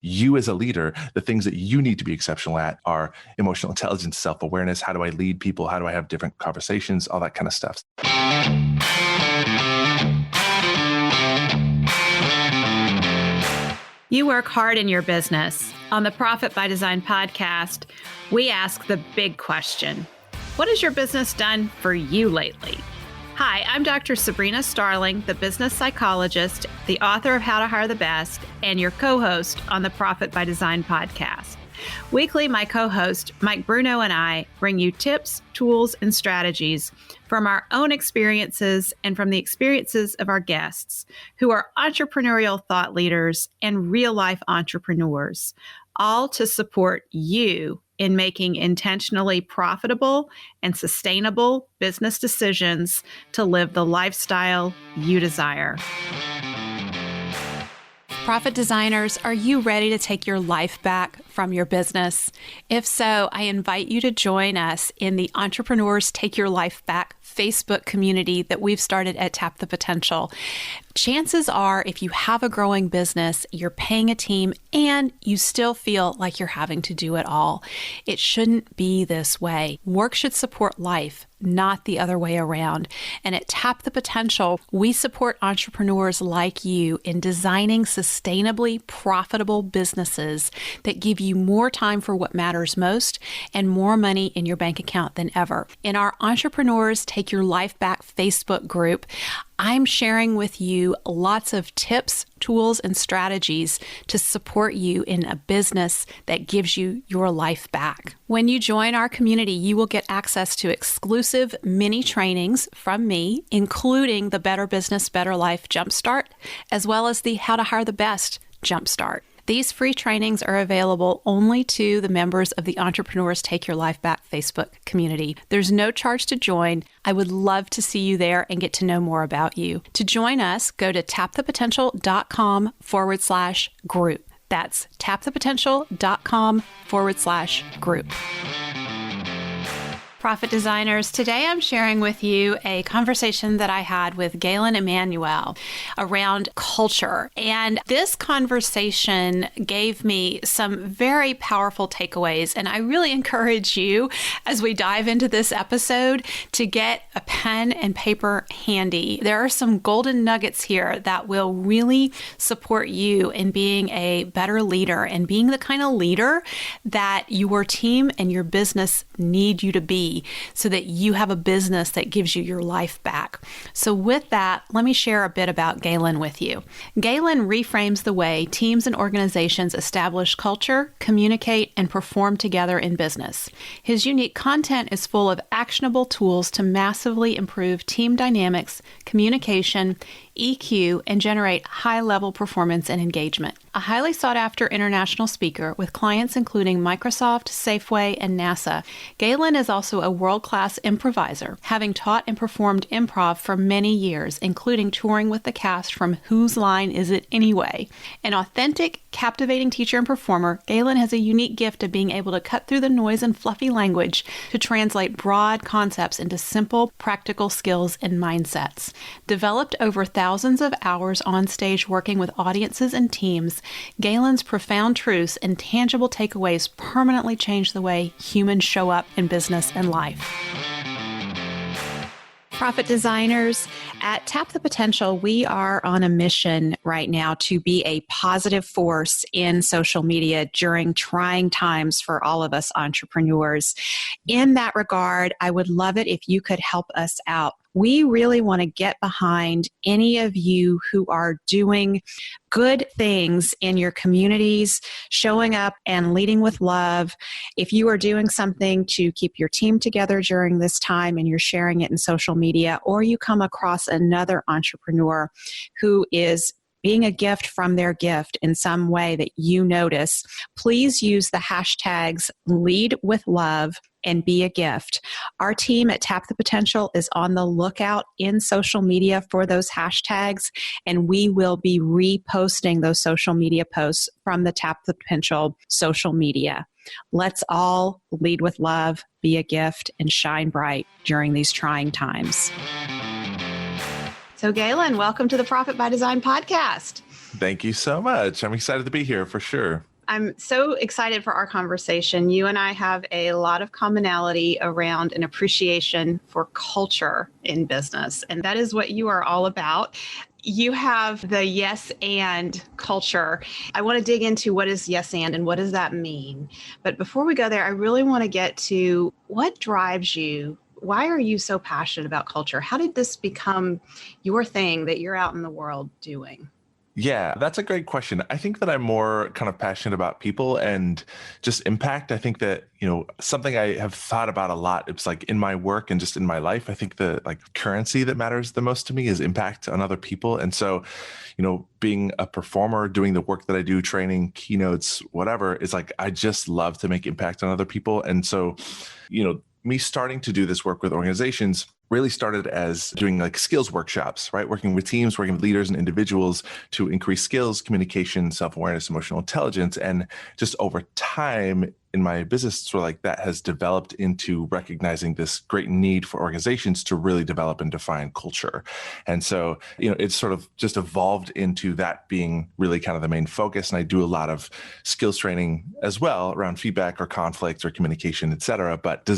You as a leader, the things that you need to be exceptional at are emotional intelligence, self-awareness. How do I lead people? How do I have different conversations? All that kind of stuff. You work hard in your business. On the Profit by Design podcast, we ask the big question: what has your business done for you lately? Hi, I'm Dr. Sabrina Starling, the business psychologist, the author of How to Hire the Best, and your co-host on the Profit by Design podcast. Weekly, my co-host, Mike Bruno, and I bring you tips, tools, and strategies from our own experiences and from the experiences of our guests, who are entrepreneurial thought leaders and real-life entrepreneurs, all to support you in making intentionally profitable and sustainable business decisions to live the lifestyle you desire. Profit designers, are you ready to take your life back from your business? If so, I invite you to join us in the Entrepreneurs Take Your Life Back Facebook community that we've started at Tap the Potential. Chances are, if you have a growing business, you're paying a team, and you still feel like you're having to do it all. It shouldn't be this way. Work should support life, not the other way around. And at Tap the Potential, we support entrepreneurs like you in designing sustainably profitable businesses that give you more time for what matters most and more money in your bank account than ever. In our Entrepreneurs Take Your Life Back Facebook group, I'm sharing with you lots of tips, tools, and strategies to support you in a business that gives you your life back. When you join our community, you will get access to exclusive mini trainings from me, including the Better Business, Better Life Jumpstart, as well as the How to Hire the Best Jumpstart. These free trainings are available only to the members of the Entrepreneurs Take Your Life Back Facebook community. There's no charge to join. I would love to see you there and get to know more about you. To join us, go to tapthepotential.com/group. That's tapthepotential.com/group. Profit designers, today I'm sharing with you a conversation that I had with Galen Emanuele around culture. And this conversation gave me some very powerful takeaways. And I really encourage you, as we dive into this episode, to get a pen and paper handy. There are some golden nuggets here that will really support you in being a better leader and being the kind of leader that your team and your business need you to be, so that you have a business that gives you your life back. So with that, let me share a bit about Galen with you. Galen reframes the way teams and organizations establish culture, communicate, and perform together in business. His unique content is full of actionable tools to massively improve team dynamics, communication, EQ, and generate high-level performance and engagement. A highly sought-after international speaker with clients including Microsoft, Safeway, and NASA, Galen is also a world-class improviser, having taught and performed improv for many years, including touring with the cast from Whose Line Is It Anyway? An authentic, captivating teacher and performer, Galen has a unique gift of being able to cut through the noise and fluffy language to translate broad concepts into simple, practical skills and mindsets. Developed over thousands of hours on stage working with audiences and teams, Galen's profound truths and tangible takeaways permanently change the way humans show up in business and life. Profit designers, at Tap the Potential, we are on a mission right now to be a positive force in social media during trying times for all of us entrepreneurs. In that regard, I would love it if you could help us out. We really want to get behind any of you who are doing good things in your communities, showing up and leading with love. If you are doing something to keep your team together during this time and you're sharing it in social media, or you come across another entrepreneur who is being a gift from their gift in some way that you notice, please use the hashtags Lead with Love and Be a Gift. Our team at Tap the Potential is on the lookout in social media for those hashtags, and we will be reposting those social media posts from the Tap the Potential social media. Let's all lead with love, be a gift, and shine bright during these trying times. So Galen, welcome to the Profit by Design podcast. Thank you so much. I'm excited to be here for sure. I'm so excited for our conversation. You and I have a lot of commonality around an appreciation for culture in business, and that is what you are all about. You have the yes and culture. I want to dig into what is yes and what does that mean. But before we go there, I really want to get to what drives you. Why are you so passionate about culture? How did this become your thing that you're out in the world doing? Yeah, that's a great question. I think that I'm more kind of passionate about people and just impact. I think that, something I have thought about a lot. It's like in my work and just in my life, I think the like currency that matters the most to me is impact on other people. And so, being a performer, doing the work that I do, training, keynotes, whatever, is like I just love to make impact on other people. And so, me starting to do this work with organizations really started as doing like skills workshops, right? Working with teams, working with leaders and individuals to increase skills, communication, self-awareness, emotional intelligence. And just over time in my business, sort of like that has developed into recognizing this great need for organizations to really develop and define culture. And so, it's sort of just evolved into that being really kind of the main focus. And I do a lot of skills training as well around feedback or conflict or communication, et cetera, but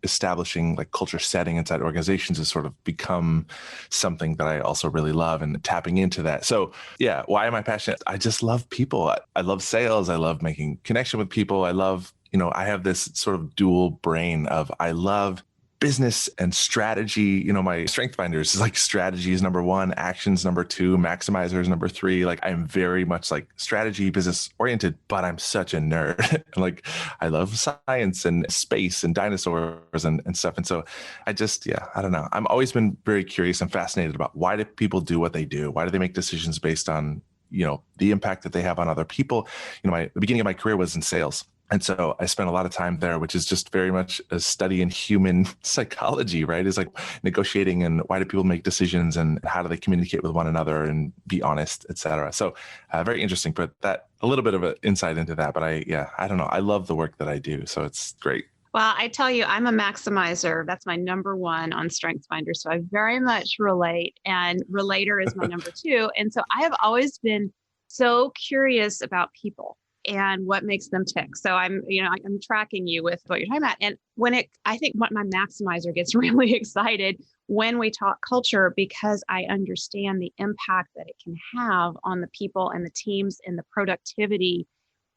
establishing like culture setting inside organizations has sort of become something that I also really love and tapping into that. So yeah, why am I passionate? I just love people. I love sales. I love making connection with people. I love, I have this sort of dual brain of I love business and strategy. My strength finders is like strategy is number one, actions number two, maximizer is number three. Like I'm very much like strategy business oriented, but I'm such a nerd. Like I love science and space and dinosaurs and stuff. And so I don't know. I've always been very curious and fascinated about why do people do what they do? Why do they make decisions based on, the impact that they have on other people? The beginning of my career was in sales. And so I spent a lot of time there, which is just very much a study in human psychology, right? It's like negotiating and why do people make decisions and how do they communicate with one another and be honest, et cetera. So very interesting, but that a little bit of an insight into that. But I don't know. I love the work that I do. So it's great. Well, I tell you, I'm a maximizer. That's my number one on StrengthsFinder. So I very much relate, and relator is my number two. And so I have always been so curious about people and what makes them tick. So I'm tracking you with what you're talking about. And I think what my maximizer gets really excited when we talk culture, because I understand the impact that it can have on the people and the teams and the productivity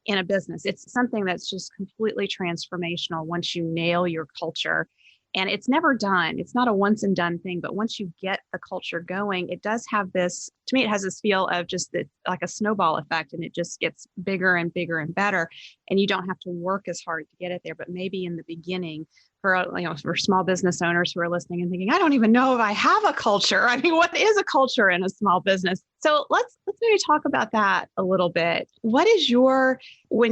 in a business. It's something that's just completely transformational once you nail your culture. And it's never done. It's not a once and done thing, but once you get the culture going, it does have this, to me, it has this feel of just like a snowball effect, and it just gets bigger and bigger and better. And you don't have to work as hard to get it there. But maybe in the beginning, for small business owners who are listening and thinking, I don't even know if I have a culture. I mean, what is a culture in a small business? So let's maybe talk about that a little bit. When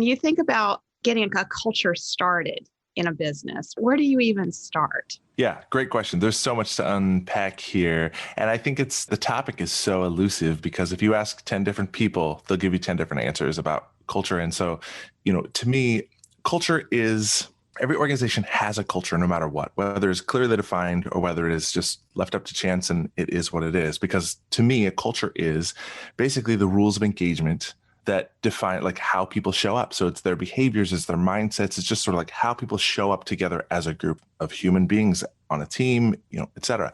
you think about getting a culture started in a business, where do you even start? Yeah, great question. There's so much to unpack here. And I think the topic is so elusive because if you ask 10 different people, they'll give you 10 different answers about culture. And so, to me, culture is every organization has a culture no matter what, whether it's clearly defined or whether it is just left up to chance and it is what it is. Because to me, a culture is basically the rules of engagement that define like how people show up. So it's their behaviors, it's their mindsets, it's just sort of like how people show up together as a group of human beings on a team, et cetera.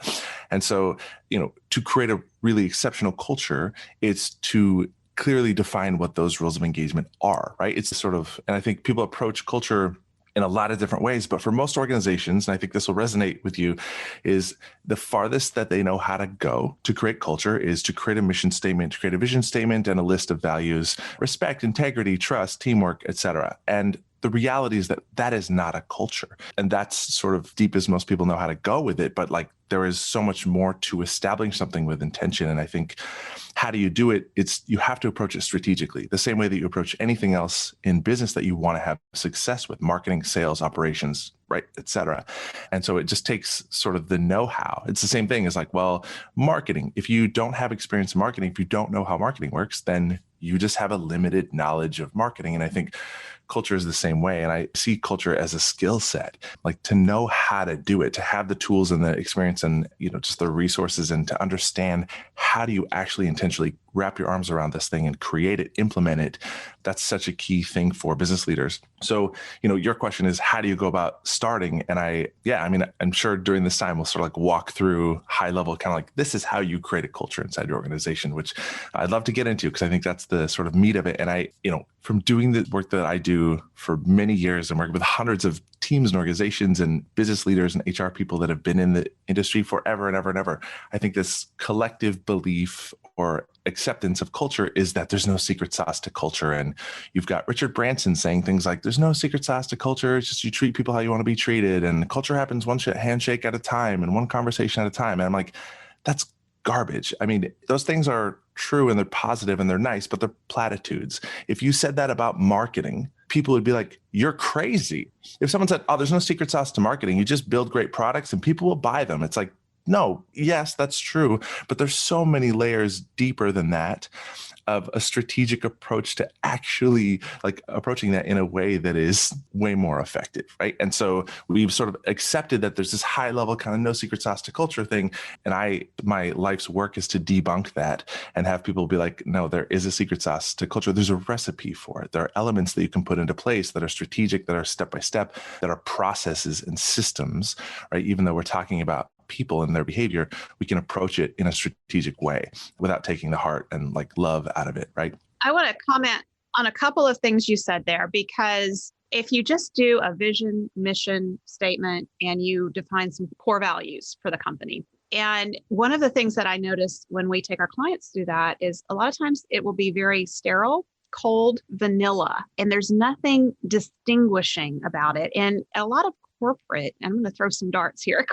And so, to create a really exceptional culture, it's to clearly define what those rules of engagement are, right? It's sort of, and I think people approach culture in a lot of different ways, but for most organizations, and I think this will resonate with you, is the farthest that they know how to go to create culture is to create a mission statement, to create a vision statement and a list of values, respect, integrity, trust, teamwork, et cetera. And the reality is that that is not a culture. And that's sort of deep as most people know how to go with it. But like there is so much more to establishing something with intention. And I think how do you do it? You have to approach it strategically, the same way that you approach anything else in business that you want to have success with: marketing, sales, operations, right, et cetera. And so it just takes sort of the know-how. It's the same thing as like, well, marketing. If you don't have experience in marketing, if you don't know how marketing works, then you just have a limited knowledge of marketing. And I think culture is the same way. And I see culture as a skill set, like to know how to do it, to have the tools and the experience and, just the resources, and to understand how do you actually intentionally wrap your arms around this thing and create it, implement it. That's such a key thing for business leaders. So, your question is, how do you go about starting? And I'm sure during this time, we'll sort of like walk through high level, kind of like, this is how you create a culture inside your organization, which I'd love to get into because I think that's the sort of meat of it. And from doing the work that I do for many years and working with hundreds of teams and organizations and business leaders and HR people that have been in the industry forever and ever and ever, I think this collective belief or acceptance of culture is that there's no secret sauce to culture. And you've got Richard Branson saying things like, there's no secret sauce to culture. It's just you treat people how you want to be treated. And culture happens one handshake at a time and one conversation at a time. And I'm like, that's garbage. I mean, those things are true and they're positive and they're nice, but they're platitudes. If you said that about marketing, people would be like, you're crazy. If someone said, oh, there's no secret sauce to marketing, you just build great products and people will buy them. It's like, no, yes, that's true. But there's so many layers deeper than that of a strategic approach to actually like approaching that in a way that is way more effective, right? And so we've sort of accepted that there's this high level kind of no secret sauce to culture thing. And my life's work is to debunk that and have people be like, no, there is a secret sauce to culture. There's a recipe for it. There are elements that you can put into place that are strategic, that are step by step, that are processes and systems, right? Even though we're talking about people and their behavior, we can approach it in a strategic way without taking the heart and like love out of it, right? I want to comment on a couple of things you said there, because if you just do a vision, mission statement, and you define some core values for the company. And one of the things that I notice when we take our clients through that is a lot of times it will be very sterile, cold, vanilla, and there's nothing distinguishing about it. And a lot of corporate, I'm going to throw some darts here,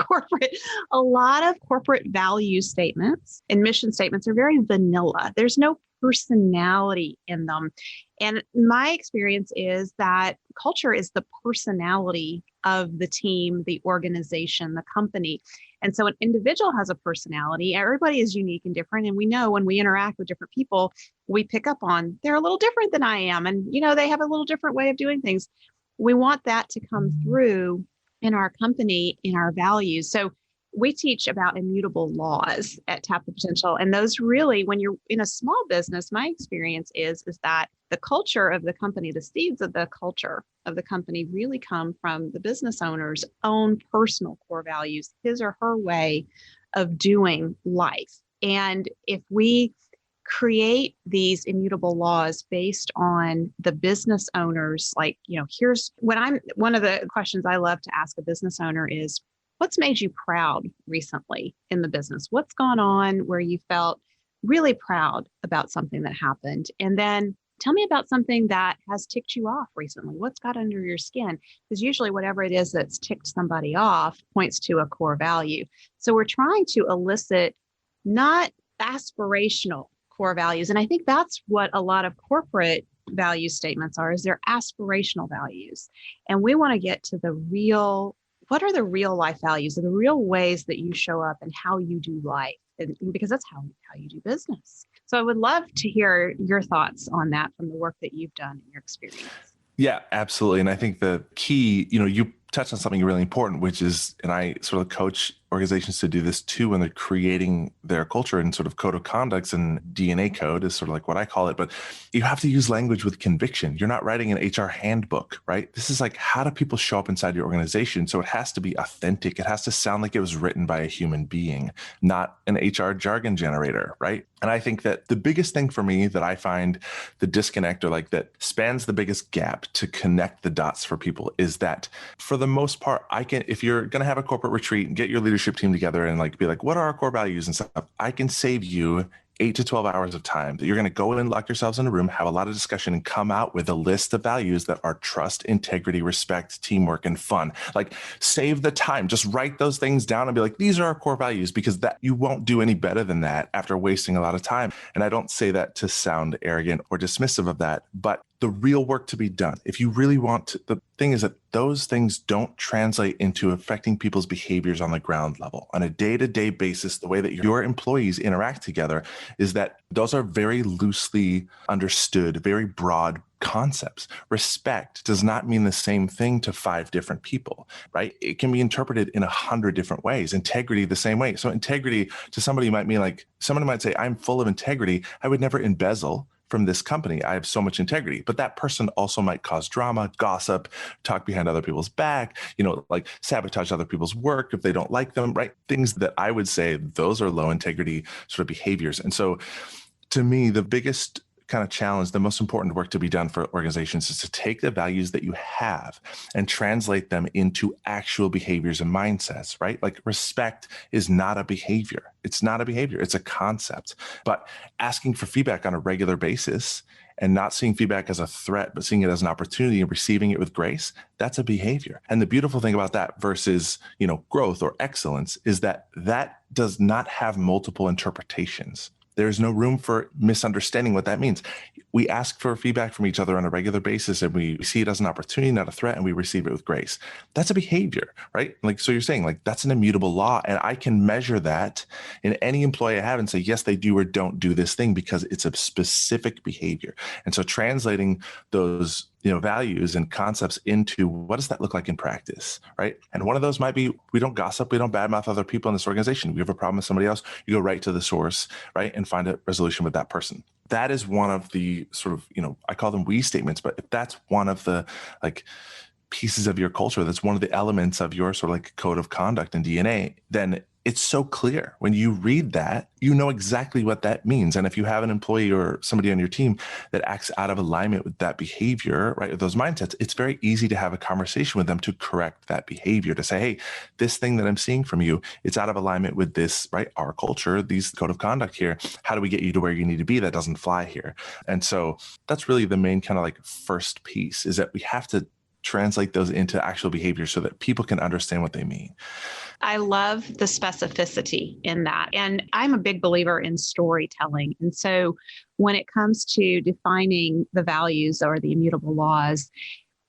a lot of corporate value statements and mission statements are very vanilla. There's no personality in them. And my experience is that culture is the personality of the team, the organization, the company. And so an individual has a personality. Everybody is unique and different. And we know when we interact with different people, we pick up on they're a little different than I am. And, they have a little different way of doing things. We want that to come through in our company, in our values. So we teach about immutable laws at Tap the Potential. And those really, when you're in a small business, my experience is that the culture of the company, the seeds of the culture of the company really come from the business owner's own personal core values, his or her way of doing life. And if we create these immutable laws based on the business owners, here's one of the questions I love to ask a business owner is, what's made you proud recently in the business? What's gone on where you felt really proud about something that happened? And then tell me about something that has ticked you off recently. What's got under your skin? Because usually whatever it is that's ticked somebody off points to a core value. So we're trying to elicit not aspirational core values. And I think that's what a lot of corporate value statements are, is they're aspirational values. And we want to get to what are the real life values, the real ways that you show up and how you do life, because that's how you do business. So I would love to hear your thoughts on that from the work that you've done in your experience. Yeah, absolutely. And I think the key, you touched on something really important, which is, and I sort of coach organizations to do this too when they're creating their culture and sort of code of conducts, and DNA code is sort of like what I call it. But you have to use language with conviction. You're not writing an HR handbook, right? This is like, how do people show up inside your organization? So it has to be authentic. It has to sound like it was written by a human being, not an HR jargon generator, right? And I think that the biggest thing for me that I find the disconnect, or like that spans the biggest gap to connect the dots for people, is that for the most part, if you're going to have a corporate retreat and get your leadership team together and like be like, what are our core values and stuff? I can save you 8 to 12 hours of time that you're going to go in and lock yourselves in a room, have a lot of discussion, and come out with a list of values that are trust, integrity, respect, teamwork, and fun. Like, save the time. Just write those things down and be like, these are our core values, because that you won't do any better than that after wasting a lot of time. And I don't say that to sound arrogant or dismissive of that, but the real work to be done, if you really want to, the thing is that those things don't translate into affecting people's behaviors on the ground level. On a day-to-day basis, the way that your employees interact together is that those are very loosely understood, very broad concepts. Respect does not mean the same thing to 5 different people, right? It can be interpreted in 100 different ways. Integrity, the same way. So integrity to somebody might mean like, somebody might say, I'm full of integrity. I would never embezzle from this company. I have so much integrity, but that person also might cause drama, gossip, talk behind other people's back, like sabotage other people's work if they don't like them, right? Things that I would say those are low integrity sort of behaviors. And so to me, the biggest kind of challenge, the most important work to be done for organizations is to take the values that you have and translate them into actual behaviors and mindsets, right? Like respect is not a behavior. It's not a behavior. It's a concept. But asking for feedback on a regular basis and not seeing feedback as a threat, but seeing it as an opportunity and receiving it with grace, that's a behavior. And the beautiful thing about that versus, growth or excellence is that that does not have multiple interpretations. There's no room for misunderstanding what that means. We ask for feedback from each other on a regular basis and we see it as an opportunity, not a threat, and we receive it with grace. That's a behavior, right? Like, so you're saying like that's an immutable law, and I can measure that in any employee I have and say, yes, they do or don't do this thing because it's a specific behavior. And so translating those values and concepts into what does that look like in practice, right? And one of those might be, we don't gossip, we don't badmouth other people in this organization. We have a problem with somebody else, you go right to the source, right? And find a resolution with that person. That is one of the sort of, I call them we statements, but if that's one of the like pieces of your culture, that's one of the elements of your sort of like code of conduct and DNA, then it's so clear. When you read that, you know exactly what that means. And if you have an employee or somebody on your team that acts out of alignment with that behavior, right, with those mindsets, it's very easy to have a conversation with them to correct that behavior, to say, hey, this thing that I'm seeing from you, it's out of alignment with this, right, our culture, these code of conduct here. How do we get you to where you need to be? That doesn't fly here. And so that's really the main kind of like first piece, is that we have to translate those into actual behavior so that people can understand what they mean. I love the specificity in that. And I'm a big believer in storytelling. And so when it comes to defining the values or the immutable laws,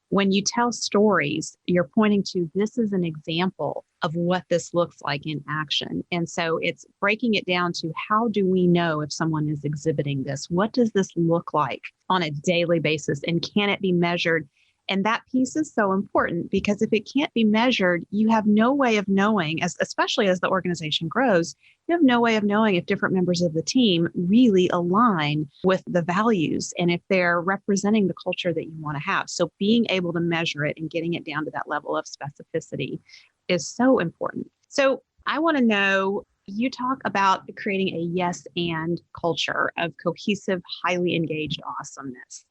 when you tell stories, you're pointing to this is an example of what this looks like in action. And so it's breaking it down to how do we know if someone is exhibiting this? What does this look like on a daily basis? And can it be measured? And that piece is so important because if it can't be measured, you have no way of knowing, especially as the organization grows, you have no way of knowing if different members of the team really align with the values and if they're representing the culture that you want to have. So being able to measure it and getting it down to that level of specificity is so important. So I want to know, you talk about creating a yes and culture of cohesive, highly engaged awesomeness.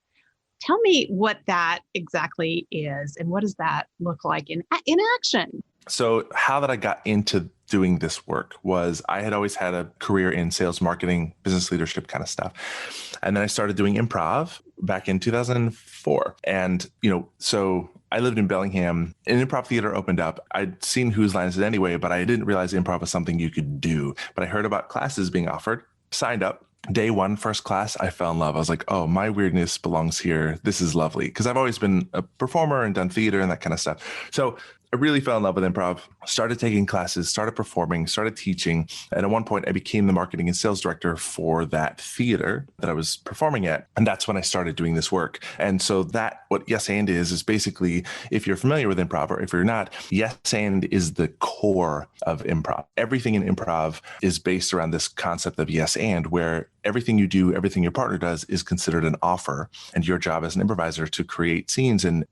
Tell me what that exactly is and what does that look like in action? So how that I got into doing this work was I had always had a career in sales, marketing, business leadership kind of stuff. And then I started doing improv back in 2004. And, so I lived in Bellingham. An improv theater opened up. I'd seen Whose Line Is It Anyway, but I didn't realize improv was something you could do. But I heard about classes being offered, signed up. Day one, first class, I fell in love. I was like, oh, my weirdness belongs here. This is lovely. Because I've always been a performer and done theater and that kind of stuff. So I really fell in love with improv, started taking classes, started performing, started teaching. And at one point, I became the marketing and sales director for that theater that I was performing at. And that's when I started doing this work. And so what Yes And is basically, if you're familiar with improv or if you're not, Yes And is the core of improv. Everything in improv is based around this concept of yes and, where everything you do, everything your partner does is considered an offer. And your job as an improviser to create scenes and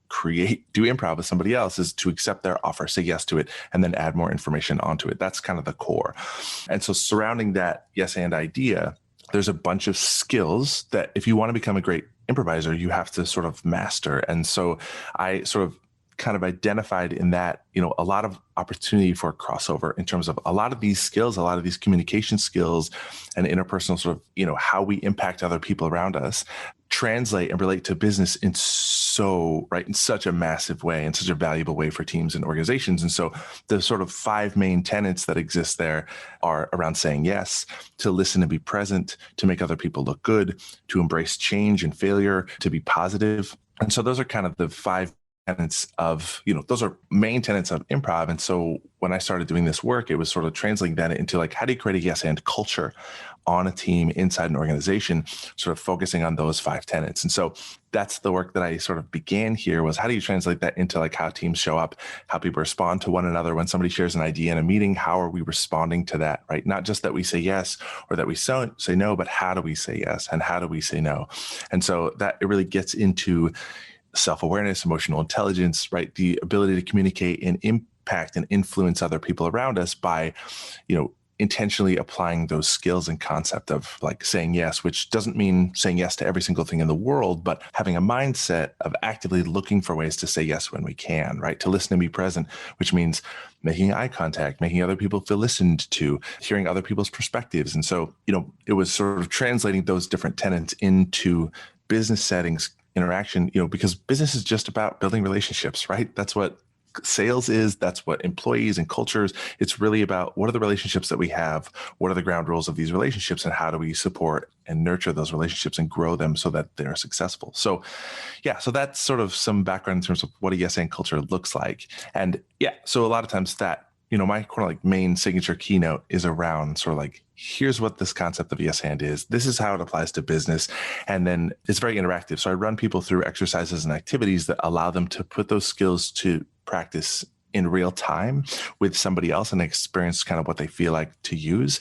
do improv with somebody else is to accept their offer, say yes to it, and then add more information onto it. That's kind of the core. And so surrounding that yes and idea, there's a bunch of skills that if you want to become a great improviser, you have to sort of master. And so I sort of kind of identified in that, a lot of opportunity for crossover in terms of a lot of these skills, a lot of these communication skills and interpersonal sort of, how we impact other people around us, translate and relate to business in such a massive way and such a valuable way for teams and organizations. And so the sort of 5 main tenets that exist there are around saying yes, to listen and be present, to make other people look good, to embrace change and failure, to be positive. And so those are kind of the 5 tenets of, those are main tenets of improv. And so when I started doing this work, it was sort of translating that into like, how do you create a yes and culture on a team inside an organization, sort of focusing on those 5 tenets. And so that's the work that I sort of began here, was how do you translate that into like how teams show up, how people respond to one another when somebody shares an idea in a meeting, how are we responding to that, right? Not just that we say yes or that we say no, but how do we say yes and how do we say no? And so that it really gets into self-awareness, emotional intelligence, right? The ability to communicate and impact and influence other people around us by, intentionally applying those skills and concept of like saying yes, which doesn't mean saying yes to every single thing in the world, but having a mindset of actively looking for ways to say yes when we can, right? To listen and be present, which means making eye contact, making other people feel listened to, hearing other people's perspectives. And so, it was sort of translating those different tenets into business settings, interaction, because business is just about building relationships, right? That's what sales is. That's what employees and cultures. It's really about what are the relationships that we have? What are the ground rules of these relationships? And how do we support and nurture those relationships and grow them so that they're successful? So so that's sort of some background in terms of what a yes and culture looks like. And so a lot of times that, my kind of like main signature keynote is around sort of like, here's what this concept of yes and is. This is how it applies to business. And then it's very interactive. So I run people through exercises and activities that allow them to put those skills to practice in real time with somebody else and experience kind of what they feel like to use.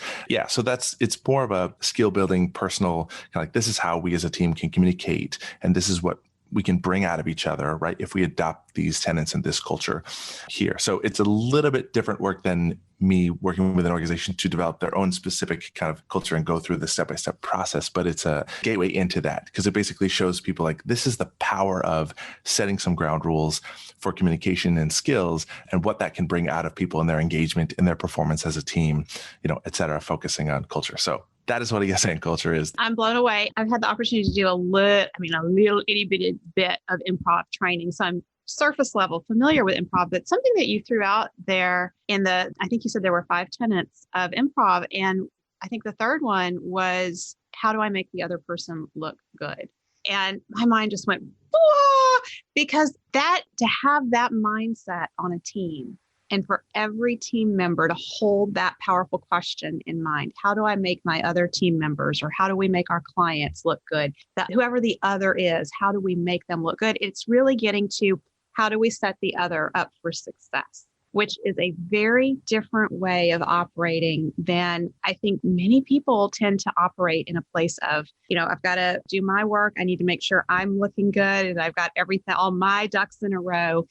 So it's more of a skill building, personal, kind of like, this is how we as a team can communicate. And this is what we can bring out of each other, right? If we adopt these tenets and this culture here. So it's a little bit different work than me working with an organization to develop their own specific kind of culture and go through the step-by-step process. But it's a gateway into that because it basically shows people like, this is the power of setting some ground rules for communication and skills and what that can bring out of people in their engagement, in their performance as a team, et cetera, focusing on culture. So that is what a yes and culture is. I'm blown away. I've had the opportunity to do a little itty bitty bit of improv training. So I'm surface level familiar with improv, but something that you threw out there I think you said there were 5 tenets of improv. And I think the third one was, how do I make the other person look good? And my mind just went, whoa, because to have that mindset on a team, and for every team member to hold that powerful question in mind, how do I make my other team members, or how do we make our clients look good? That whoever the other is, how do we make them look good? It's really getting to how do we set the other up for success, which is a very different way of operating than I think many people tend to operate in a place of, I've got to do my work. I need to make sure I'm looking good and I've got everything, all my ducks in a row.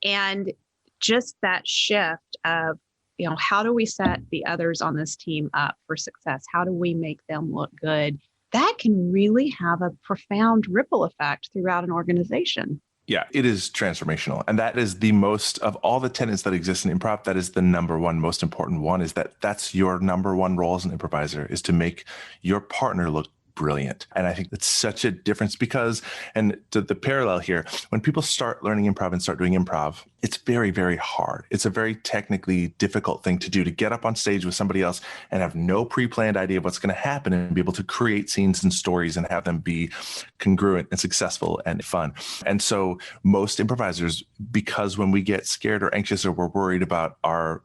And just that shift of, how do we set the others on this team up for success? How do we make them look good? That can really have a profound ripple effect throughout an organization. Yeah, it is transformational. And that is the most of all the tenets that exist in improv. That is the number one, most important one, is that's your number one role as an improviser, is to make your partner look brilliant. And I think it's such a difference because, and the parallel here, when people start learning improv and start doing improv, it's very, very hard. It's a very technically difficult thing to do, to get up on stage with somebody else and have no pre-planned idea of what's going to happen and be able to create scenes and stories and have them be congruent and successful and fun. And so most improvisers, because when we get scared or anxious or we're worried about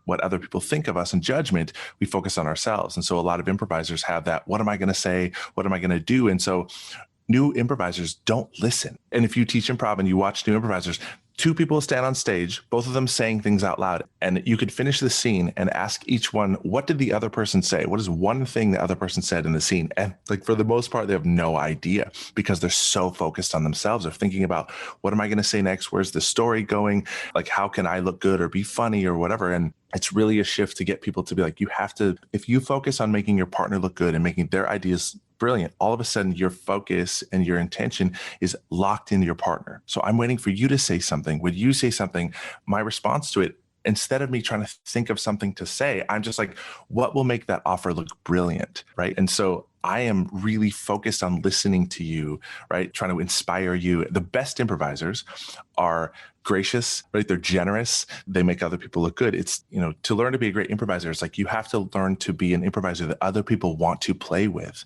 what other people think of us and judgment, we focus on ourselves. And so a lot of improvisers have that, what am I going to say? What am I going to do? And so new improvisers don't listen. And if you teach improv and you watch new improvisers, 2 people stand on stage, both of them saying things out loud, and you could finish the scene and ask each one, what did the other person say? What is one thing the other person said in the scene? And like, for the most part, they have no idea because they're so focused on themselves. They're thinking about, what am I going to say next? Where's the story going? Like, how can I look good or be funny or whatever? And it's really a shift to get people to be like, if you focus on making your partner look good and making their ideas brilliant, all of a sudden your focus and your intention is locked into your partner. So I'm waiting for you to say something. When you say something, my response to it, instead of me trying to think of something to say, I'm just like, what will make that offer look brilliant, right? And so I am really focused on listening to you, right? Trying to inspire you. The best improvisers are gracious, right? They're generous. They make other people look good. It's, to learn to be a great improviser, it's like you have to learn to be an improviser that other people want to play with,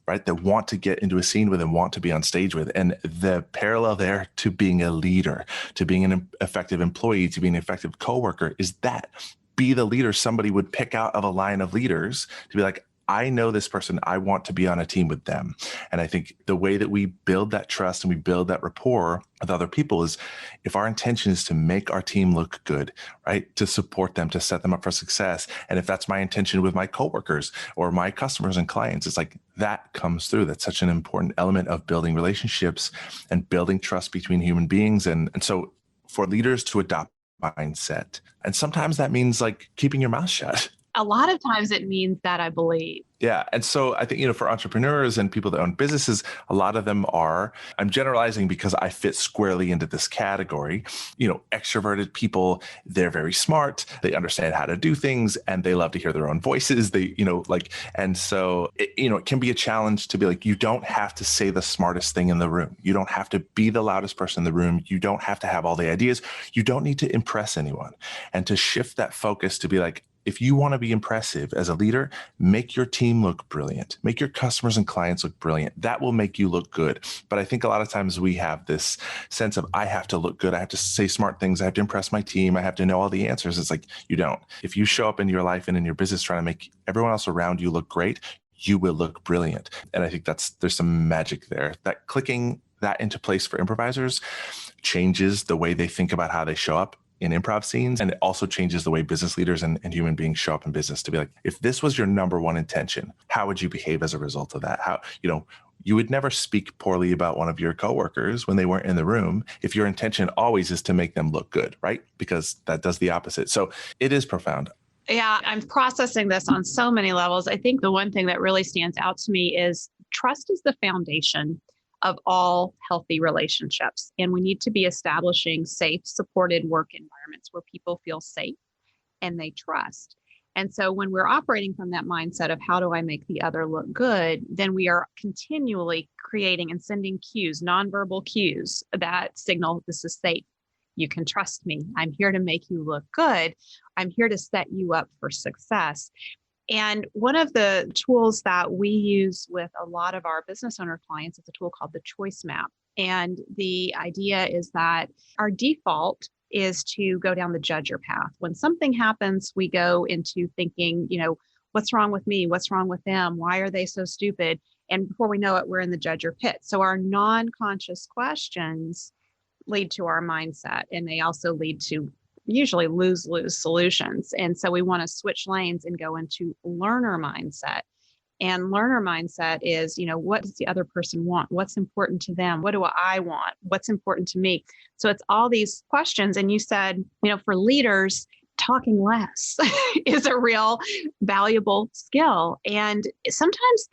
right? That want to get into a scene with and want to be on stage with. And the parallel there to being a leader, to being an effective employee, to being an effective coworker is that be the leader somebody would pick out of a line of leaders to be like, I know this person, I want to be on a team with them. And I think the way that we build that trust and we build that rapport with other people is if our intention is to make our team look good, right? To support them, to set them up for success. And if that's my intention with my coworkers or my customers and clients, it's like that comes through. That's such an important element of building relationships and building trust between human beings. And so for leaders to adopt mindset, and sometimes that means like keeping your mouth shut. A lot of times it means that, I believe. Yeah. And so I think, for entrepreneurs and people that own businesses, a lot of them are, I'm generalizing because I fit squarely into this category, extroverted people. They're very smart. They understand how to do things and they love to hear their own voices. And so, it can be a challenge to be like, you don't have to say the smartest thing in the room. You don't have to be the loudest person in the room. You don't have to have all the ideas. You don't need to impress anyone. And to shift that focus to be like, if you want to be impressive as a leader, make your team look brilliant. Make your customers and clients look brilliant. That will make you look good. But I think a lot of times we have this sense of, I have to look good. I have to say smart things. I have to impress my team. I have to know all the answers. It's like, you don't. If you show up in your life and in your business trying to make everyone else around you look great, you will look brilliant. And I think there's some magic there. That clicking that into place for improvisers changes the way they think about how they show up in improv scenes. And it also changes the way business leaders and human beings show up in business to be like, if this was your number one intention, how would you behave as a result of that? How, you would never speak poorly about one of your coworkers when they weren't in the room if your intention always is to make them look good, right? Because that does the opposite. So it is profound. Yeah, I'm processing this on so many levels. I think the one thing that really stands out to me is trust is the foundation of all healthy relationships. And we need to be establishing safe, supported work environments where people feel safe and they trust. And so when we're operating from that mindset of how do I make the other look good, then we are continually creating and sending cues, nonverbal cues that signal this is safe. You can trust me. I'm here to make you look good. I'm here to set you up for success. And one of the tools that we use with a lot of our business owner clients is a tool called the choice map. And the idea is that our default is to go down the judger path. When something happens, we go into thinking, what's wrong with me? What's wrong with them? Why are they so stupid? And before we know it, we're in the judger pit. So our non-conscious questions lead to our mindset, and they also lead to usually lose-lose solutions. And so we want to switch lanes and go into learner mindset. And learner mindset is, what does the other person want? What's important to them? What do I want? What's important to me? So it's all these questions. And you said, for leaders, talking less is a real valuable skill. And sometimes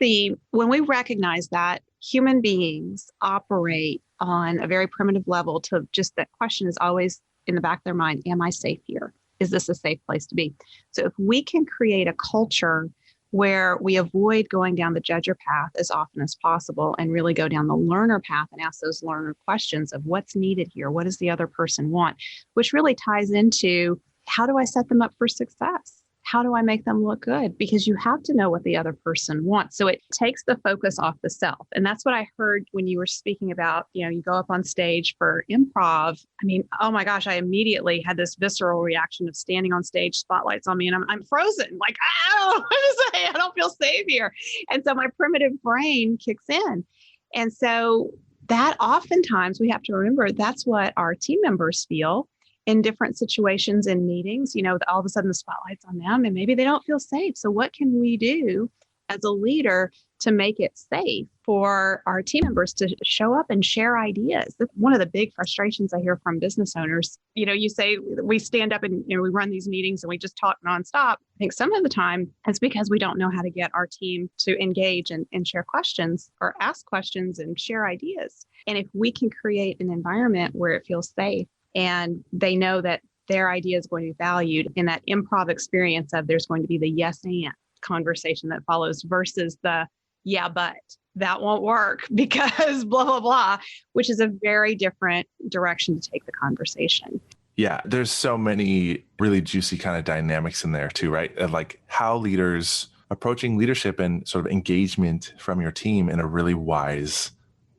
when we recognize that human beings operate on a very primitive level to just that question is always in the back of their mind, am I safe here? Is this a safe place to be? So if we can create a culture where we avoid going down the judger path as often as possible and really go down the learner path and ask those learner questions of what's needed here? What does the other person want? Which really ties into how do I set them up for success? How do I make them look good? Because you have to know what the other person wants. So it takes the focus off the self. And that's what I heard when you were speaking about, you go up on stage for improv. I mean, oh my gosh, I immediately had this visceral reaction of standing on stage, spotlights on me, and I'm frozen. Like, I don't know what to say. I don't feel safe here. And so my primitive brain kicks in. And so that oftentimes we have to remember that's what our team members feel in different situations in meetings, all of a sudden the spotlight's on them and maybe they don't feel safe. So what can we do as a leader to make it safe for our team members to show up and share ideas? That's one of the big frustrations I hear from business owners. You say we stand up and we run these meetings and we just talk nonstop. I think some of the time it's because we don't know how to get our team to engage and share questions or ask questions and share ideas. And if we can create an environment where it feels safe, and they know that their idea is going to be valued in that improv experience of there's going to be the yes and conversation that follows versus the yeah, but that won't work because blah, blah, blah, which is a very different direction to take the conversation. Yeah, there's so many really juicy kind of dynamics in there too, right? Of like how leaders approaching leadership and sort of engagement from your team in a really wise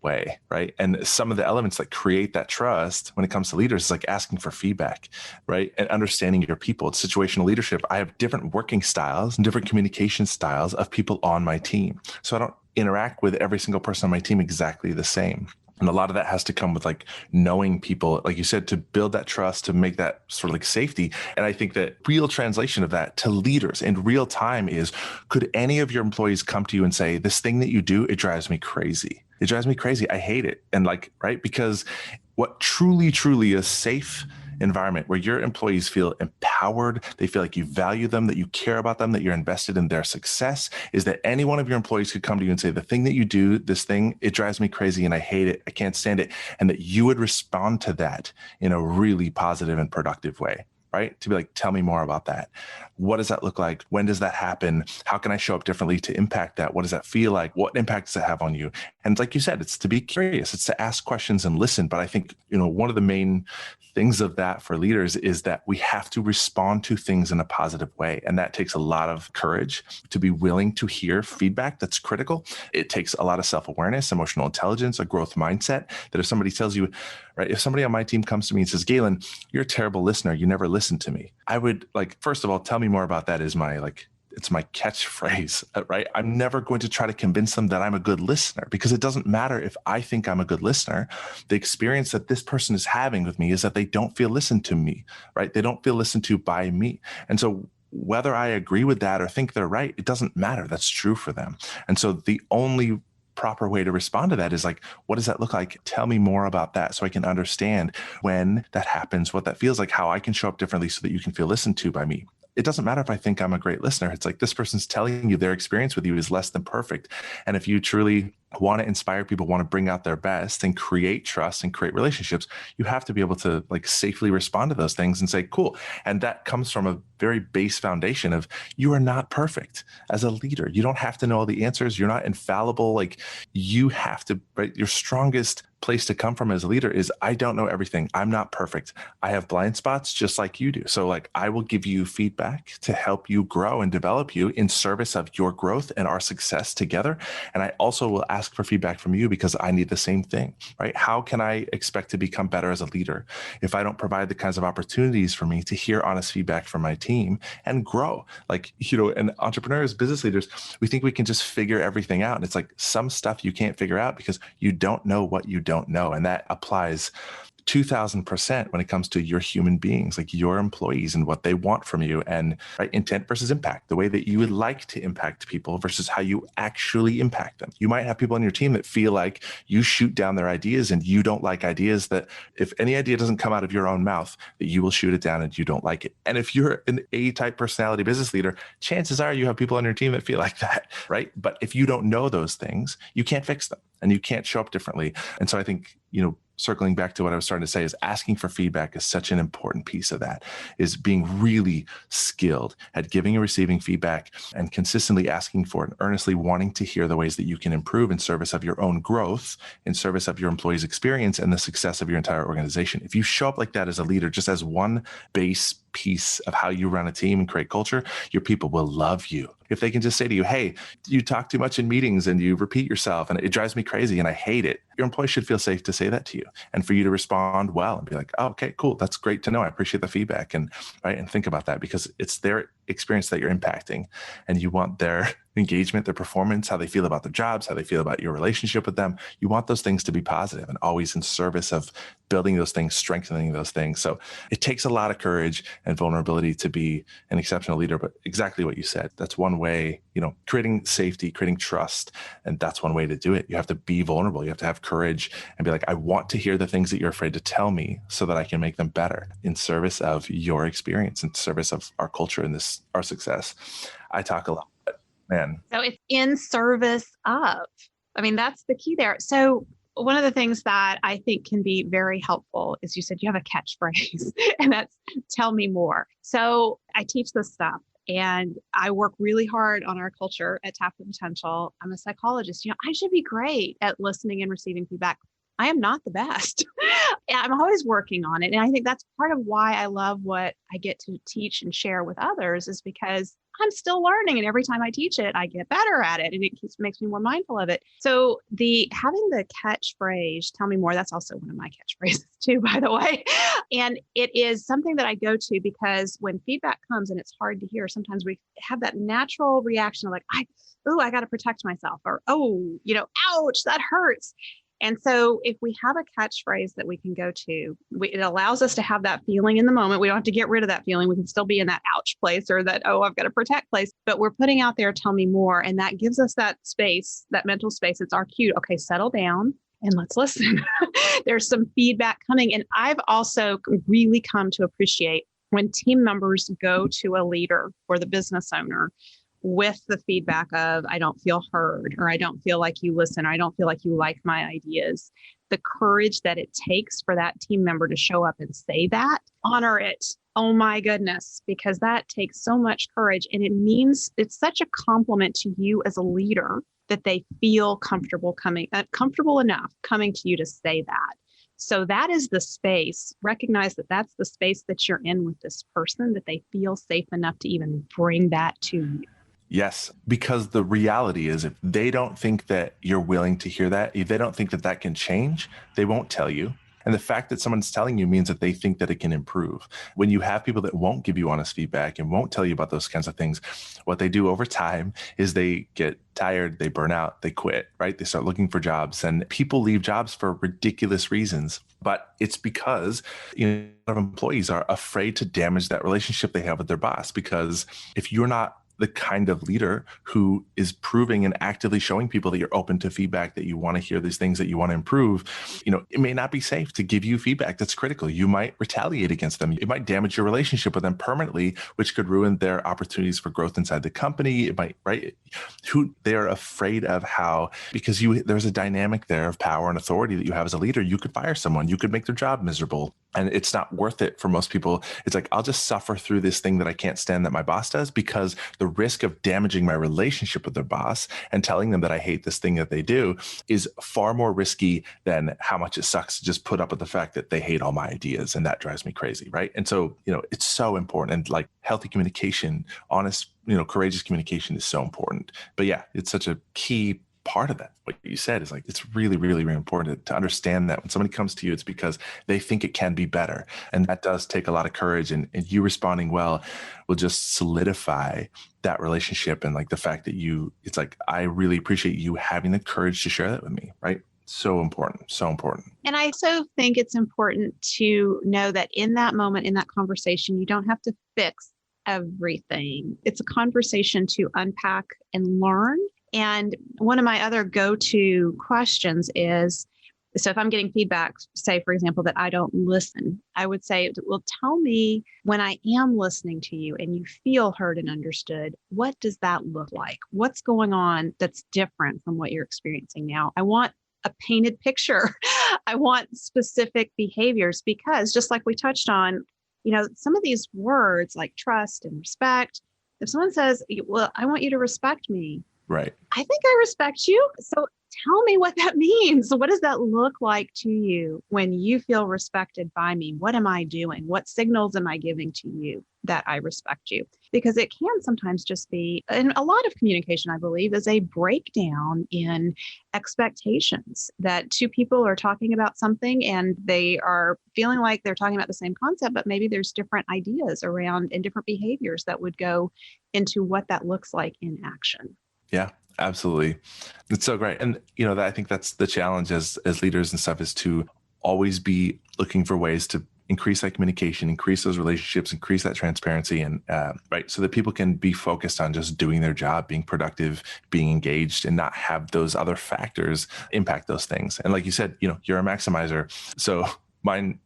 way, right? And some of the elements that create that trust when it comes to leaders is like asking for feedback, right? And understanding your people. It's situational leadership. I have different working styles and different communication styles of people on my team. So I don't interact with every single person on my team exactly the same. And a lot of that has to come with like knowing people, like you said, to build that trust, to make that sort of like safety. And I think that real translation of that to leaders in real time is, could any of your employees come to you and say, this thing that you do, it drives me crazy. It drives me crazy. I hate it. And like, right? Because what truly is safe environment where your employees feel empowered, they feel like you value them, that you care about them, that you're invested in their success, is that any one of your employees could come to you and say, the thing that you do, this thing, it drives me crazy and I hate it. I can't stand it. And that you would respond to that in a really positive and productive way. Right? To be like, tell me more about that. What does that look like? When does that happen? How can I show up differently to impact that? What does that feel like? What impact does it have on you? And like you said, it's to be curious. It's to ask questions and listen. But I think, one of the main things of that for leaders is that we have to respond to things in a positive way. And that takes a lot of courage to be willing to hear feedback that's critical. It takes a lot of self-awareness, emotional intelligence, a growth mindset, that if somebody tells you, right, if somebody on my team comes to me and says, Galen, you're a terrible listener, you never listen to me, I would like, first of all, tell me more about that is my it's my catchphrase, right? I'm never going to try to convince them that I'm a good listener, because it doesn't matter if I think I'm a good listener. The experience that this person is having with me is that they don't feel listened to me, right? They don't feel listened to by me. And so whether I agree with that or think they're right, it doesn't matter. That's true for them. And so the only proper way to respond to that is like, what does that look like? Tell me more about that so I can understand when that happens, what that feels like, how I can show up differently so that you can feel listened to by me. It doesn't matter if I think I'm a great listener. It's like this person's telling you their experience with you is less than perfect. And if you truly want to inspire people, want to bring out their best and create trust and create relationships, you have to be able to like safely respond to those things and say, cool. And that comes from a very base foundation of, you are not perfect as a leader. You don't have to know all the answers. You're not infallible. Like, you have to, right? Your strongest place to come from as a leader is, I don't know everything. I'm not perfect. I have blind spots just like you do. So like, I will give you feedback to help you grow and develop you in service of your growth and our success together. And I also will ask for feedback from you because I need the same thing, right? How can I expect to become better as a leader if I don't provide the kinds of opportunities for me to hear honest feedback from my team and grow? Like, and entrepreneurs, business leaders, we think we can just figure everything out. And it's like, some stuff you can't figure out because you don't know what you don't know. And that applies 2000% when it comes to your human beings, like your employees and what they want from you, and right, intent versus impact, the way that you would like to impact people versus how you actually impact them. You might have people on your team that feel like you shoot down their ideas and you don't like ideas, that if any idea doesn't come out of your own mouth, that you will shoot it down and you don't like it. And if you're an A-type personality business leader, chances are you have people on your team that feel like that, right? But if you don't know those things, you can't fix them and you can't show up differently. And so I think, circling back to what I was starting to say, is asking for feedback is such an important piece of that, is being really skilled at giving and receiving feedback and consistently asking for it and earnestly wanting to hear the ways that you can improve in service of your own growth, in service of your employees' experience and the success of your entire organization. If you show up like that as a leader, just as one base piece of how you run a team and create culture, your people will love you. If they can just say to you, hey, you talk too much in meetings and you repeat yourself and it drives me crazy and I hate it, your employees should feel safe to say that to you and for you to respond well and be like, oh, okay, cool. That's great to know. I appreciate the feedback. And right, and think about that, because it's their experience that you're impacting and you want their engagement, their performance, how they feel about their jobs, how they feel about your relationship with them. You want those things to be positive and always in service of building those things, strengthening those things. So it takes a lot of courage and vulnerability to be an exceptional leader, but exactly what you said, that's one way, creating safety, creating trust. And that's one way to do it. You have to be vulnerable. You have to have courage and be like, I want to hear the things that you're afraid to tell me so that I can make them better in service of your experience, in service of our culture and our success. I talk a lot. Man. So it's in service of. That's the key there. So one of the things that I think can be very helpful is, you said you have a catchphrase, and that's tell me more. So I teach this stuff and I work really hard on our culture at Tap the Potential. I'm a psychologist. I should be great at listening and receiving feedback. I am not the best. I'm always working on it. And I think that's part of why I love what I get to teach and share with others, is because I'm still learning. And every time I teach it, I get better at it. And it makes me more mindful of it. So having the catchphrase, tell me more, that's also one of my catchphrases too, by the way. And it is something that I go to because when feedback comes and it's hard to hear, sometimes we have that natural reaction of like, I got to protect myself, or, ouch, that hurts. And so if we have a catchphrase that we can go to, it allows us to have that feeling in the moment. We don't have to get rid of that feeling. We can still be in that ouch place or that, I've got to protect place, but we're putting out there, tell me more. And that gives us that space, that mental space. It's our cue. Okay, settle down and let's listen. There's some feedback coming. And I've also really come to appreciate when team members go to a leader or the business owner with the feedback of, I don't feel heard, or I don't feel like you listen, or I don't feel like you like my ideas. The courage that it takes for that team member to show up and say that, honor it. Oh my goodness, because that takes so much courage. And it means it's such a compliment to you as a leader that they feel comfortable enough coming to you to say that. So that is the space. Recognize that that's the space that you're in with this person, that they feel safe enough to even bring that to you. Yes, because the reality is if they don't think that you're willing to hear that, if they don't think that that can change, they won't tell you. And the fact that someone's telling you means that they think that it can improve. When you have people that won't give you honest feedback and won't tell you about those kinds of things, what they do over time is they get tired, they burn out, they quit, right? They start looking for jobs, and people leave jobs for ridiculous reasons. But it's because a lot of employees are afraid to damage that relationship they have with their boss, because if you're not the kind of leader who is proving and actively showing people that you're open to feedback, that you want to hear these things, that you want to improve, it may not be safe to give you feedback that's critical. You might retaliate against them. It might damage your relationship with them permanently, which could ruin their opportunities for growth inside the company. It might, right? They're afraid of because there's a dynamic there of power and authority that you have as a leader. You could fire someone, you could make their job miserable. And it's not worth it for most people. It's like, I'll just suffer through this thing that I can't stand that my boss does, because the risk of damaging my relationship with their boss and telling them that I hate this thing that they do is far more risky than how much it sucks to just put up with the fact that they hate all my ideas. And that drives me crazy, right? And so, it's so important. And like healthy communication, honest, courageous communication is so important. But yeah, it's such a key part of that. What you said is like, it's really, really, really important to understand that when somebody comes to you, it's because they think it can be better. And that does take a lot of courage, and you responding well will just solidify that relationship. And like the fact that it's like, I really appreciate you having the courage to share that with me, right? So important, so important. And I also think it's important to know that in that moment, in that conversation, you don't have to fix everything. It's a conversation to unpack and learn. And one of my other go-to questions is, so if I'm getting feedback, say, for example, that I don't listen, I would say, well, tell me when I am listening to you and you feel heard and understood, what does that look like? What's going on that's different from what you're experiencing now? I want a painted picture. I want specific behaviors, because just like we touched on, some of these words like trust and respect, if someone says, well, I want you to respect me, right, I think I respect you. So tell me what that means. So what does that look like to you when you feel respected by me? What am I doing? What signals am I giving to you that I respect you? Because it can sometimes just be, and a lot of communication, I believe, is a breakdown in expectations, that two people are talking about something and they are feeling like they're talking about the same concept, but maybe there's different ideas around and different behaviors that would go into what that looks like in action. Yeah, absolutely. It's so great. And, I think that's the challenge as leaders and stuff, is to always be looking for ways to increase that communication, increase those relationships, increase that transparency, and right, so that people can be focused on just doing their job, being productive, being engaged, and not have those other factors impact those things. And like you said, you're a maximizer. So mine,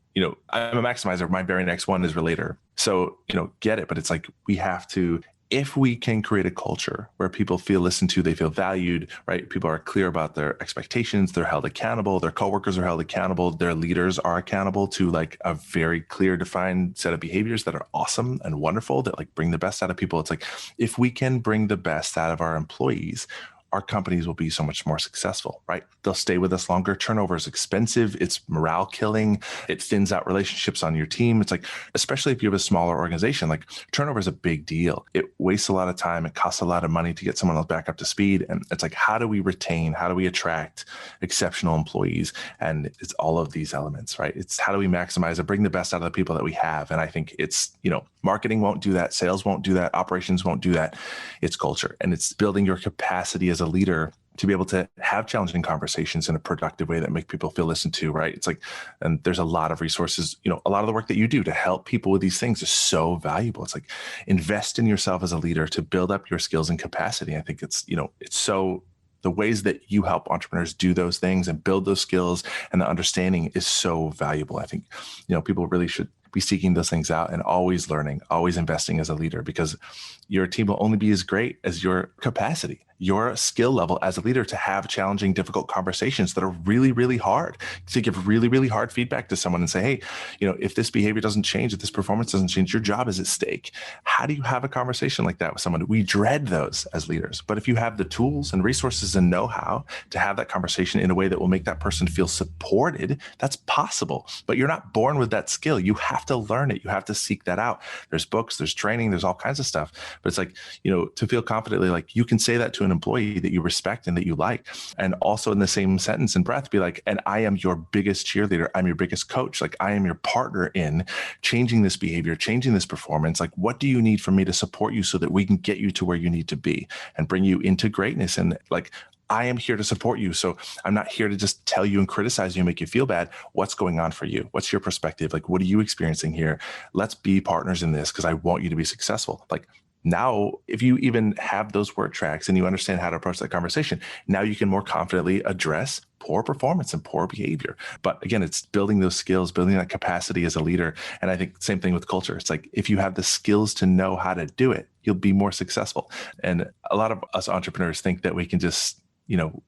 I'm a maximizer. My very next one is relator. So, get it. But it's like, we have to, if we can create a culture where people feel listened to, they feel valued, right? People are clear about their expectations, they're held accountable, their coworkers are held accountable, their leaders are accountable to like a very clear, defined set of behaviors that are awesome and wonderful, that like bring the best out of people. It's like, if we can bring the best out of our employees, our companies will be so much more successful, right? They'll stay with us longer. Turnover is expensive. It's morale killing. It thins out relationships on your team. It's like, especially if you have a smaller organization, like turnover is a big deal. It wastes a lot of time. It costs a lot of money to get someone else back up to speed. And it's like, how do we retain, how do we attract exceptional employees? And it's all of these elements, right? It's how do we maximize and bring the best out of the people that we have? And I think it's, marketing won't do that. Sales won't do that. Operations won't do that. It's culture. And it's building your capacity as a leader to be able to have challenging conversations in a productive way that make people feel listened to, right? It's like, and there's a lot of resources, a lot of the work that you do to help people with these things is so valuable. It's like, invest in yourself as a leader to build up your skills and capacity. I think it's so the ways that you help entrepreneurs do those things and build those skills and the understanding is so valuable. I think, people really should be seeking those things out and always learning, always investing as a leader, because your team will only be as great as your capacity, your skill level as a leader to have challenging, difficult conversations that are really, really hard, to give really, really hard feedback to someone and say, hey, if this behavior doesn't change, if this performance doesn't change, your job is at stake. How do you have a conversation like that with someone? We dread those as leaders. But if you have the tools and resources and know-how to have that conversation in a way that will make that person feel supported, that's possible. But you're not born with that skill. You have to learn it. You have to seek that out. There's books, there's training, there's all kinds of stuff. But it's like, to feel confidently, like you can say that to an employee that you respect and that you like. And also in the same sentence and breath, be like, and I am your biggest cheerleader. I'm your biggest coach. Like I am your partner in changing this behavior, changing this performance. Like, what do you need from me to support you so that we can get you to where you need to be and bring you into greatness? And like, I am here to support you. So I'm not here to just tell you and criticize you and make you feel bad. What's going on for you? What's your perspective? Like, what are you experiencing here? Let's be partners in this because I want you to be successful. Like, now, if you even have those word tracks and you understand how to approach that conversation, now you can more confidently address poor performance and poor behavior. But again, it's building those skills, building that capacity as a leader. And I think same thing with culture. It's like, if you have the skills to know how to do it, you'll be more successful. And a lot of us entrepreneurs think that we can just,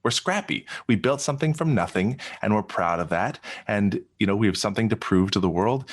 we're scrappy. We built something from nothing and we're proud of that. And, we have something to prove to the world.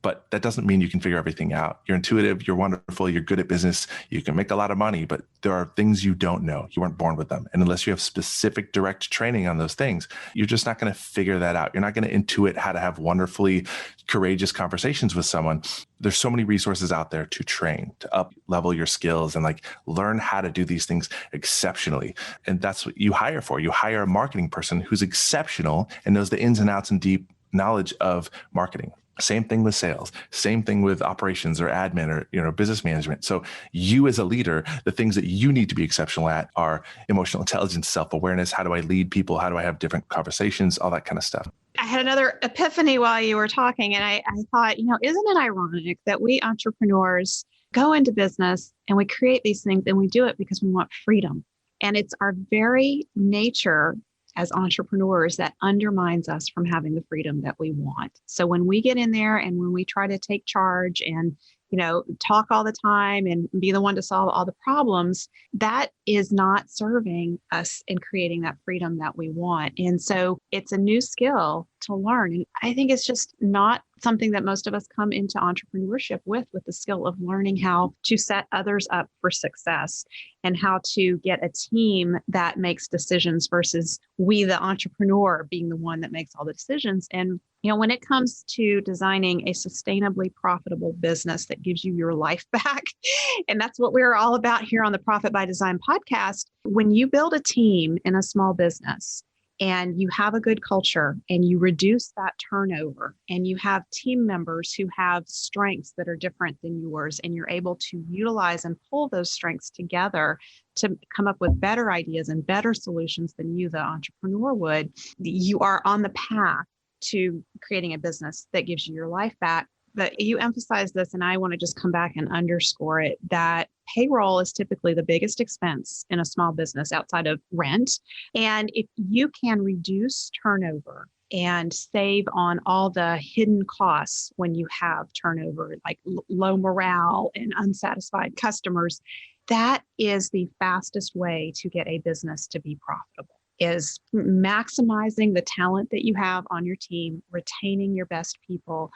But that doesn't mean you can figure everything out. You're intuitive, you're wonderful, you're good at business, you can make a lot of money, but there are things you don't know. You weren't born with them. And unless you have specific direct training on those things, you're just not going to figure that out. You're not going to intuit how to have wonderfully courageous conversations with someone. There's so many resources out there to train, to up level your skills and like learn how to do these things exceptionally. And that's what you hire for. You hire a marketing person who's exceptional and knows the ins and outs and deep knowledge of marketing. Same thing with sales, same thing with operations or admin or, business management. So you as a leader, the things that you need to be exceptional at are emotional intelligence, self-awareness. How do I lead people? How do I have different conversations? All that kind of stuff. I had another epiphany while you were talking, and I thought, isn't it ironic that we entrepreneurs go into business and we create these things and we do it because we want freedom. And it's our very nature as entrepreneurs that undermines us from having the freedom that we want. So when we get in there and when we try to take charge and talk all the time and be the one to solve all the problems, that is not serving us in creating that freedom that we want. And so it's a new skill to learn. And I think it's just not something that most of us come into entrepreneurship with the skill of learning how to set others up for success and how to get a team that makes decisions versus we, the entrepreneur, being the one that makes all the decisions. And when it comes to designing a sustainably profitable business that gives you your life back, and that's what we're all about here on the Profit by Design podcast, when you build a team in a small business and you have a good culture and you reduce that turnover and you have team members who have strengths that are different than yours and you're able to utilize and pull those strengths together to come up with better ideas and better solutions than you, the entrepreneur, would, you are on the path to creating a business that gives you your life back. But you emphasize this, and I want to just come back and underscore it, that payroll is typically the biggest expense in a small business outside of rent. And if you can reduce turnover and save on all the hidden costs when you have turnover, like low morale and unsatisfied customers, that is the fastest way to get a business to be profitable. Is maximizing the talent that you have on your team, retaining your best people,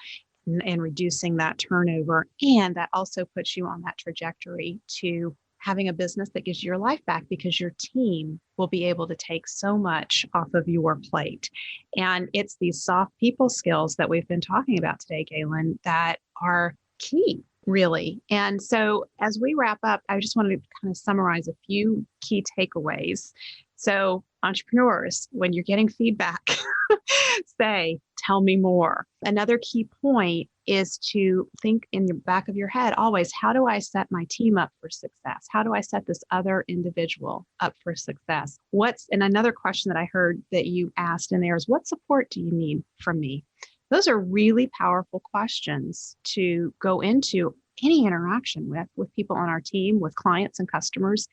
and reducing that turnover. And that also puts you on that trajectory to having a business that gives you your life back because your team will be able to take so much off of your plate. And it's these soft people skills that we've been talking about today, Galen, that are key, really. And so as we wrap up, I just wanted to kind of summarize a few key takeaways. So entrepreneurs, when you're getting feedback, say, tell me more. Another key point is to think in the back of your head always, how do I set my team up for success? How do I set this other individual up for success? And another question that I heard that you asked in there is, what support do you need from me? Those are really powerful questions to go into any interaction with people on our team, with clients and customers,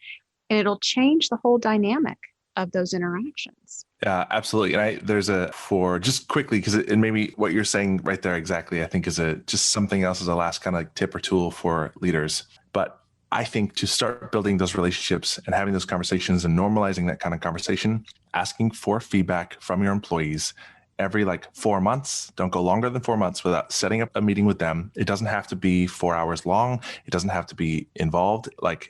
and it'll change the whole dynamic of those interactions. Yeah, absolutely. And for just quickly, because it maybe what you're saying right there exactly, I think is just something else as a last kind of like tip or tool for leaders. But I think to start building those relationships and having those conversations and normalizing that kind of conversation, asking for feedback from your employees every 4 months. Don't go longer than 4 months without setting up a meeting with them. It doesn't have to be 4 hours long. It doesn't have to be involved.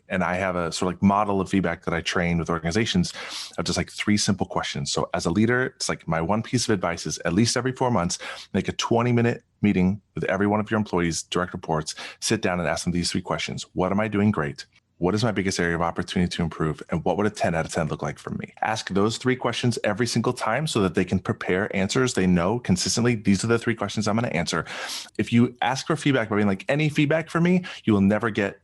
And I have a sort of model of feedback that I train with organizations of just 3 simple questions. So as a leader, it's my one piece of advice is at least every 4 months, make a 20-minute meeting with every one of your employees, direct reports, sit down and ask them these 3 questions. What am I doing great? What is my biggest area of opportunity to improve? And what would a 10 out of 10 look like for me? Ask those 3 questions every single time so that they can prepare answers. They know consistently, these are the 3 questions I'm going to answer. If you ask for feedback by being any feedback from me, you will never get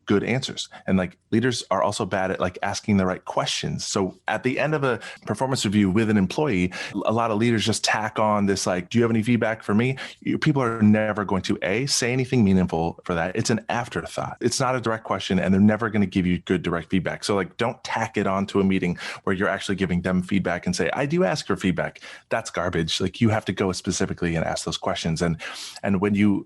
good answers. And leaders are also bad at asking the right questions. So at the end of a performance review with an employee, a lot of leaders just tack on this, do you have any feedback for me? People are never going to say anything meaningful for that. It's an afterthought. It's not a direct question and they're never going to give you good direct feedback. So don't tack it onto a meeting where you're actually giving them feedback and say, I do ask for feedback. That's garbage. You have to go specifically and ask those questions. And when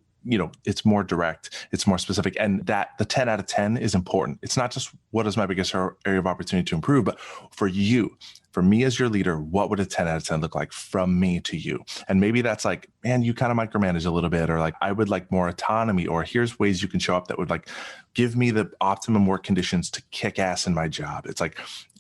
it's more direct, it's more specific. And that the 10 out of 10 is important. It's not just what is my biggest area of opportunity to improve, but for you, for me as your leader, what would a 10 out of 10 look like from me to you? And maybe that's man, you kind of micromanage a little bit, or I would like more autonomy, or here's ways you can show up that would give me the optimum work conditions to kick ass in my job. It's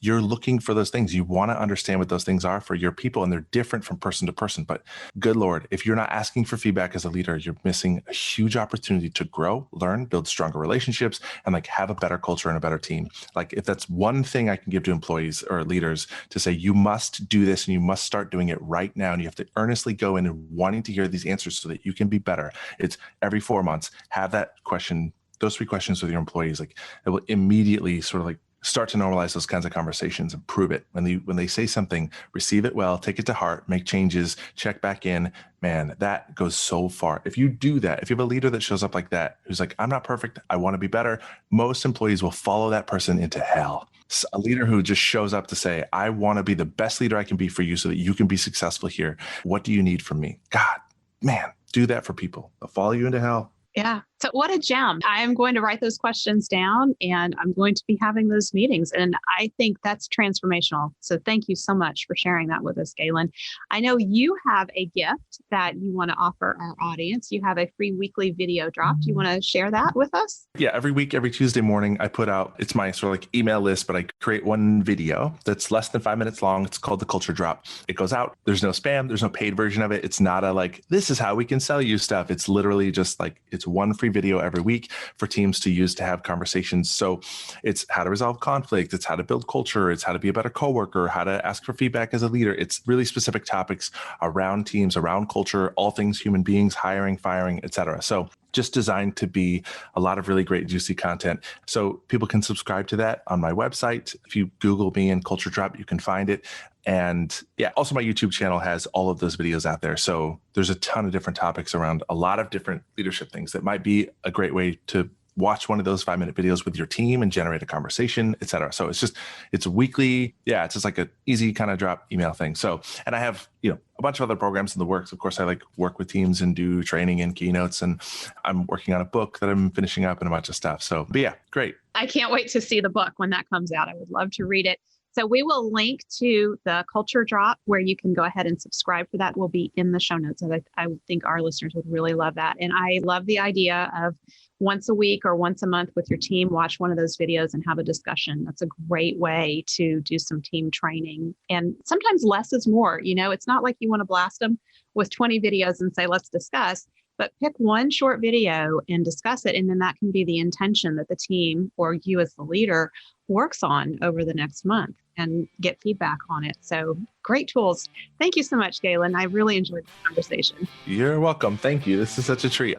you're looking for those things. You want to understand what those things are for your people, and they're different from person to person. But good Lord, if you're not asking for feedback as a leader, you're missing a huge opportunity to grow, learn, build stronger relationships, and have a better culture and a better team. If that's one thing I can give to employees or leaders to say, you must do this and you must start doing it right now. And you have to earnestly go in and wanting to hear these answers so that you can be better. It's every 4 months, have that question, those 3 questions with your employees. It will immediately sort of start to normalize those kinds of conversations and prove it. When they say something, receive it well, take it to heart, make changes, check back in. Man, that goes so far. If you do that, if you have a leader that shows up like that, who's I'm not perfect, I want to be better, most employees will follow that person into hell. A leader who just shows up to say, I want to be the best leader I can be for you so that you can be successful here. What do you need from me? God, man, do that for people. They'll follow you into hell. Yeah. So what a gem. I am going to write those questions down and I'm going to be having those meetings. And I think that's transformational. So thank you so much for sharing that with us, Galen. I know you have a gift that you want to offer our audience. You have a free weekly video drop. Do you want to share that with us? Yeah. Every week, every Tuesday morning, I put out, it's my sort of email list, but I create one video that's less than 5 minutes long. It's called the Culture Drop. It goes out. There's no spam. There's no paid version of it. It's not this is how we can sell you stuff. It's literally just it's one free video every week for teams to use to have conversations. So it's how to resolve conflict. It's how to build culture. It's how to be a better coworker, how to ask for feedback as a leader. It's really specific topics around teams, around culture, all things human beings, hiring, firing, etc. So just designed to be a lot of really great, juicy content. So people can subscribe to that on my website. If you Google me and Culture Drop, you can find it. And yeah, also my YouTube channel has all of those videos out there. So there's a ton of different topics around a lot of different leadership things that might be a great way to watch one of those 5-minute videos with your team and generate a conversation, et cetera. So it's weekly. Yeah, it's just an easy kind of drop email thing. So, and I have, a bunch of other programs in the works. Of course, I work with teams and do training and keynotes, and I'm working on a book that I'm finishing up and a bunch of stuff. So, but yeah, great. I can't wait to see the book when that comes out. I would love to read it. So we will link to the culture drop where you can go ahead and subscribe for that. Will be in the show notes. I think our listeners would really love that. And I love the idea of once a week or once a month with your team, watch one of those videos and have a discussion. That's a great way to do some team training. And sometimes less is more. It's not like you want to blast them with 20 videos and say, let's discuss. But pick one short video and discuss it. And then that can be the intention that the team or you as the leader works on over the next month and get feedback on it. So great tools. Thank you so much, Galen. I really enjoyed the conversation. You're welcome. Thank you. This is such a treat.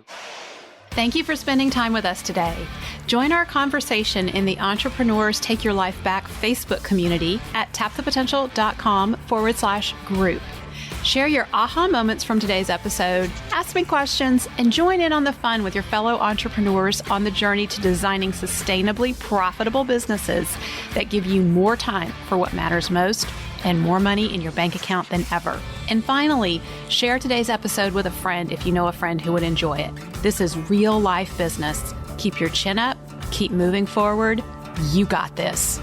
Thank you for spending time with us today. Join our conversation in the Entrepreneurs Take Your Life Back Facebook community at tapthepotential.com/group. Share your aha moments from today's episode, ask me questions, and join in on the fun with your fellow entrepreneurs on the journey to designing sustainably profitable businesses that give you more time for what matters most and more money in your bank account than ever. And finally, share today's episode with a friend if you know a friend who would enjoy it. This is real life business. Keep your chin up, keep moving forward. You got this.